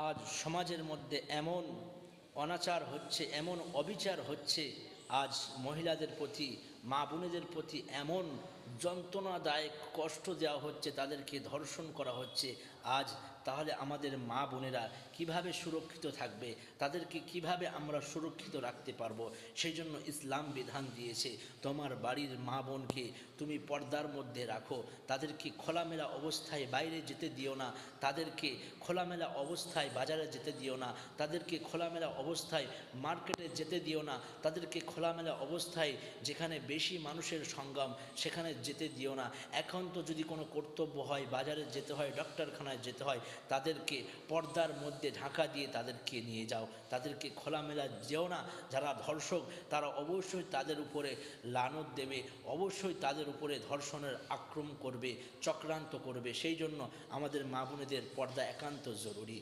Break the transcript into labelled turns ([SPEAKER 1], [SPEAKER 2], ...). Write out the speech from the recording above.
[SPEAKER 1] আজ সমাজের মধ্যে এমন অনাচার হচ্ছে, এমন অবিচার হচ্ছে, আজ মহিলাদের প্রতি, মা বোনেদের প্রতি এমন যন্ত্রণাদায়ক কষ্ট দেওয়া হচ্ছে, তাদেরকে ধর্ষণ করা হচ্ছে। আজ তাহলে আমাদের মা বোনেরা কিভাবে সুরক্ষিত থাকবে, তাদেরকে কিভাবে আমরা সুরক্ষিত রাখতে পারবো? সেই জন্য ইসলাম বিধান দিয়েছে, তোমার বাড়ির মা বোনকে তুমি পর্দার মধ্যে রাখো, তাদেরকে খোলামেলা অবস্থায় বাইরে যেতে দিও না, তাদেরকে খোলামেলা অবস্থায় বাজারে যেতে দিও না, তাদেরকে খোলামেলা অবস্থায় মার্কেটে যেতে দিও না, তাদেরকে খোলামেলা অবস্থায় যেখানে বেশি মানুষের সঙ্গম সেখানে যেতে দিও না। এখন তো যদি কোনো কর্তব্য হয়, বাজারে যেতে হয়, ডক্টরখানায় যেতে হয়, তাদেরকে পর্দার মধ্যে ঢাকা দিয়ে তাদেরকে নিয়ে যাও, তাদেরকে খোলামেলা যেও না। যারা ধর্ষক তারা অবশ্যই তাদের উপরে লানত দেবে, অবশ্যই তাদের উপরে ধর্ষণের আক্রমণ করবে, চক্রান্ত করবে। সেই জন্য আমাদের মা বোনেদের পর্দা একান্ত জরুরি।